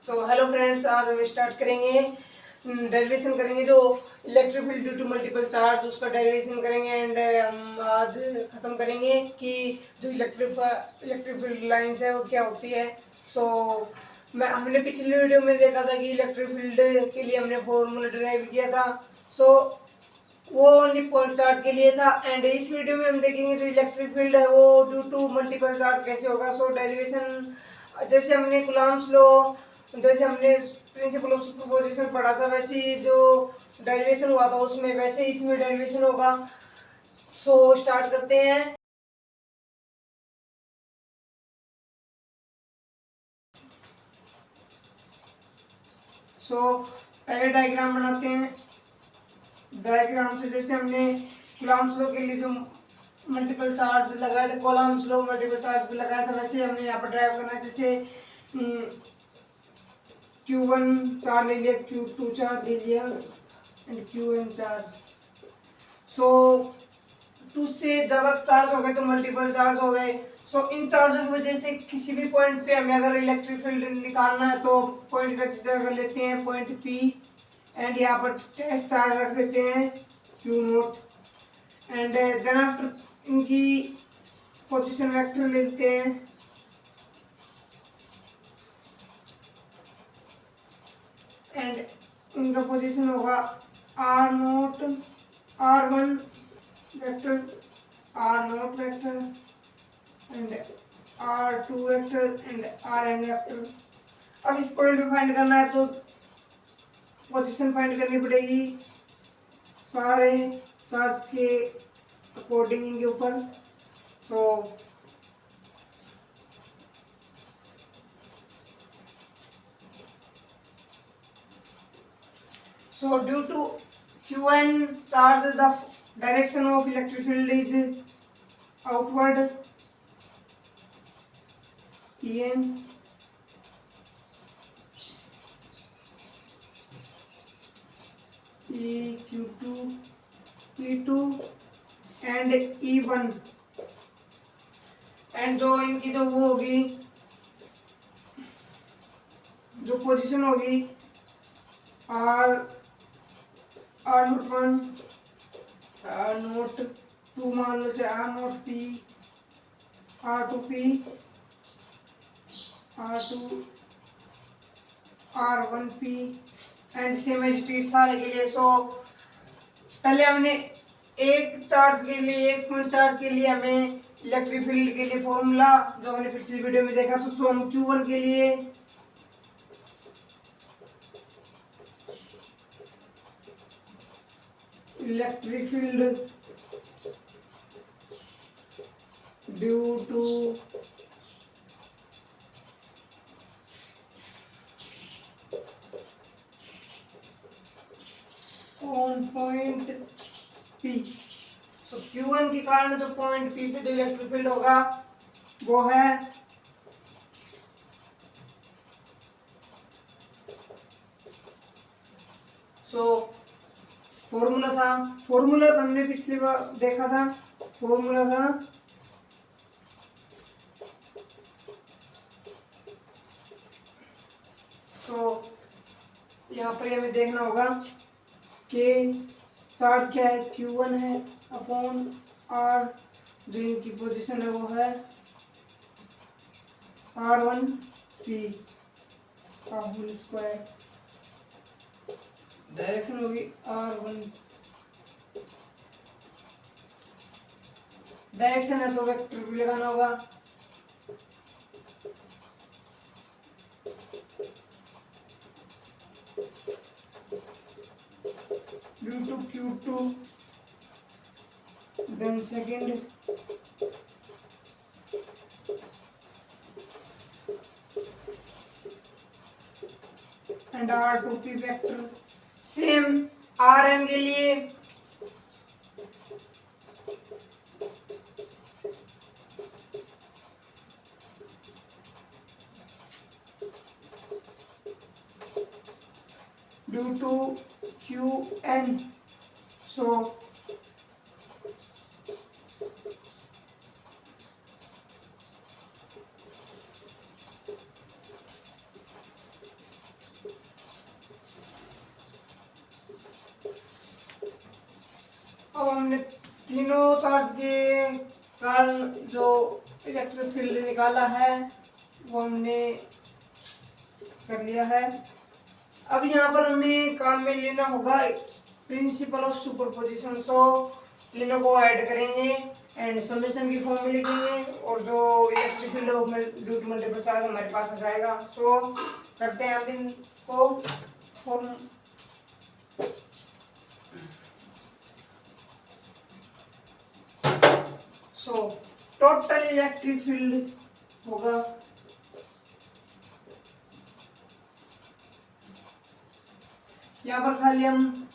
So hello friends, आज हम start करेंगे डेरिवेशन करेंगे जो electric field due to multiple charge उसका डेरिवेशन करेंगे। एंड हम आज ख़त्म करेंगे कि जो इलेक्ट्रिक फील्ड लाइंस है वो क्या होती है। सो हमने पिछले वीडियो में देखा था कि इलेक्ट्रिक फील्ड के लिए हमने फॉर्मूला डिराइव किया था। सो वो ओनली पॉइंट चार्ज के लिए था। एंड इस वीडियो में हम देखेंगे जो इलेक्ट्रिक फील्ड है वो ड्यू टू मल्टीपल चार्ज कैसे होगा। सो डेरिवेशन जैसे हमने कूलम्ब्स लॉ, जैसे हमने प्रिंसिपल ऑफ सुपरपोजिशन पढ़ा था, वैसे ही जो डेरिवेशन हुआ था उसमें वैसे ही इसमें डेरिवेशन होगा। सो स्टार्ट करते हैं। सो पहले डायग्राम बनाते हैं। डायग्राम से जैसे हमने कूलम्ब्स लॉ के लिए जो मल्टीपल चार्ज लगाया था, कूलम्ब्स लॉ मल्टीपल चार्ज भी लगाया था, वैसे हमने यहाँ पर ड्राइव करना है। जैसे Q1 चार्ज ले लिया, Q2 चार्ज ले लिया and Qn charge. So two से ज़्यादा चार्ज हो गए तो मल्टीपल चार्ज हो गए। सो इन चार्जों की वजह से किसी भी पॉइंट पे हमें अगर इलेक्ट्रिक फील्ड निकालना है तो पॉइंट कंसिडर कर लेते हैं पॉइंट P। एंड यहाँ पर टेस्ट चार्ज रख लेते हैं Q0। एंड देन आफ्टर इनकी पोजीशन वेक्टर लेते हैं। एंड इनका पोजीशन होगा R0 R1 vector, R0 vector and R2 vector and Rn vector. अब इस पॉइंट पे फाइंड करना है तो पोजीशन फाइंड करनी पड़ेगी सारे चार्ज के अकॉर्डिंग इनके ऊपर। So due to Qn charge, the direction of electric field is outward. En Eq2 E2 and E1। And जो इनकी जो वो होगी, जो पोजीशन होगी R01 R02 मान लो, चाहे R0P R2P R2 R1P and same as it is सारे के लिए। सो पहले हमने एक चार्ज के लिए, एक पॉइंट चार्ज के लिए हमें इलेक्ट्रिक फील्ड के लिए फॉर्मूला जो हमने पिछली वीडियो में देखा था, तो हम Q1 के लिए electric field due to on point P। So Q1 के कारण जो पॉइंट P पे जो इलेक्ट्रिक फील्ड होगा वो है फॉर्मूला हमने पिछली बार देखा था। फॉर्मूला था तो यहाँ पर हमें देखना होगा कि चार्ज क्या है, Q1 है अपॉन R, जो इनकी पोजीशन है वो है R1P का होल स्क्वायर। डायरेक्शन होगी R1, डायरेक्शन है तो वेक्टर भी लगाना होगा। Due to Q2 then second and R2P vector. Same Rn के लिए ड्यू टू Qn। सो तीनों चार्ज के कारण जो इलेक्ट्रिक फील्ड निकाला है वो हमने कर लिया है। अब यहाँ पर हमें काम में लेना होगा प्रिंसिपल ऑफ सुपरपोजिशन। तो तीनों को ऐड करेंगे एंड समेशन की फॉर्म में लिखेंगे और जो electric field due to multiple charge हमारे पास आ जाएगा। सो करते हैं हम इनको form. So total electric field होगा यहाँ पर खाली हम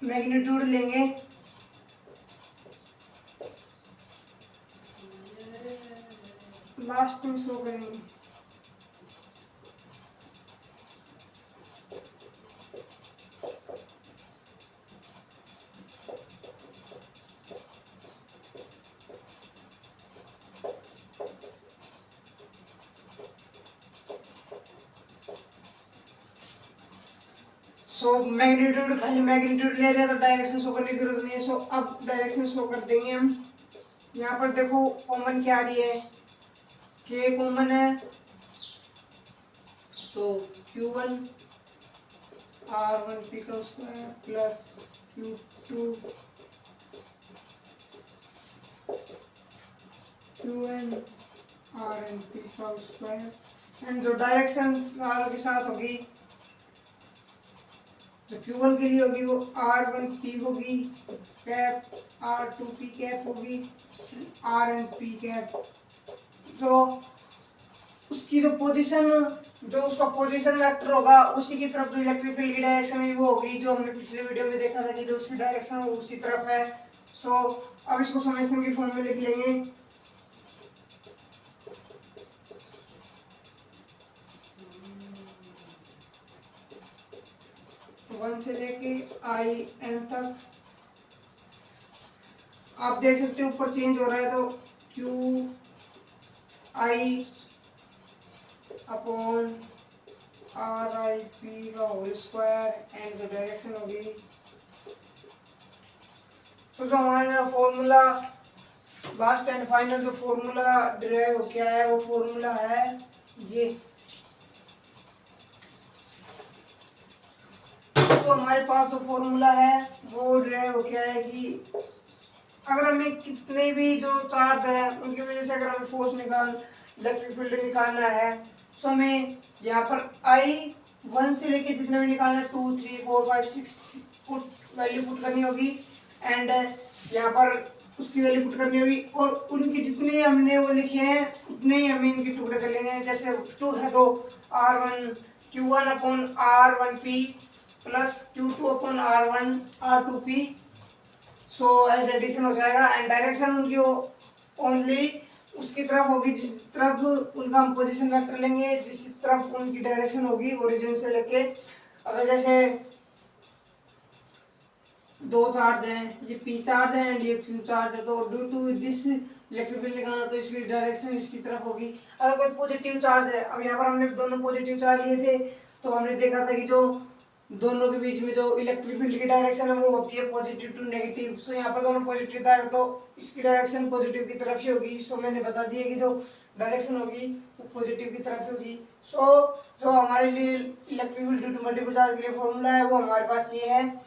मैग्नीट्यूड लेंगे, लास्ट में शो करेंगे। सो मैग्नीट्यूड खाली मैग्नीट्यूड ले रहे हैं तो डायरेक्शन शो करने की जरूरत नहीं है। सो अब डायरेक्शन शो कर देंगे हम। यहाँ पर देखो कॉमन क्या आ रही है, के कॉमन है। सो Q1 R1 P का square plus Q2 Qn Rn P का स्क्वायर एंड जो डायरेक्शन आर के साथ होगी, जो Q1 के लिए होगी वो R1P होगी कैप, R2P कैप होगी, RnP कैप। जो उसकी जो पोजीशन, जो उसका पोजीशन वेक्टर होगा उसी की तरफ जो इलेक्ट्रिक फील्ड की डायरेक्शन है वो होगी, जो हमने पिछले वीडियो में देखा था कि जो उसकी डायरेक्शन वो उसी तरफ है। सो अब इसको समेशन की फॉर्म में लिख लेंगे। वन से लेके IN तक आप देख सकते हो ऊपर चेंज हो रहा है, तो QI अपॉन RIP का होल स्क्वायर एंड जो डायरेक्शन होगी। तो जो हमारा फॉर्मूला लास्ट एंड फाइनल जो फॉर्मूला डिराइव हो क्या है, वो फॉर्मूला है ये। तो हमारे पास जो फॉर्मूला है वो डिराइव हो क्या है कि अगर हमें कितने भी जो चार्ज है उनकी वजह से अगर हमें फोर्स इलेक्ट्रिक फील्ड निकालना है, तो हमें यहाँ पर I1 से लेके जितने भी निकालना है 2 3 4 5 6 वैल्यू पुट करनी होगी एंड यहाँ पर उसकी वैल्यू पुट करनी होगी और उनकी जितने हमने वो लिखे हैं उतने ही हमें इनके टुकड़े कर लेंगे। जैसे 2 है तो Q1 upon R1P plus Q2 upon R2P। सो ऐसे एडिशन हो जाएगा एंड डायरेक्शन उनकी ओनली उसकी तरफ होगी जिस तरफ उनका हम पोजीशन वेक्टर लेंगे, जिस तरफ उनकी डायरेक्शन होगी ओरिजिन से लेके। अगर जैसे दो चार्ज हैं, ये P चार्ज है एंड ये Q चार्ज है, तो due to this electric field निकालना तो इसकी डायरेक्शन इसकी तरफ होगी। अगर कोई पॉजिटिव चार्ज है, अब यहाँ पर हमने दोनों पॉजिटिव चार्ज लिए थे तो हमने देखा था कि जो दोनों के बीच में जो इलेक्ट्रिक फील्ड की डायरेक्शन है वो होती है पॉजिटिव टू नेगेटिव। सो यहाँ पर दोनों पॉजिटिव था तो इसकी डायरेक्शन पॉजिटिव की तरफ ही होगी। सो मैंने बता दिया कि जो डायरेक्शन होगी वो पॉजिटिव की तरफ ही होगी। सो जो हमारे लिए electric field due to multiple charge के लिए फॉर्मूला है वो हमारे पास ये है।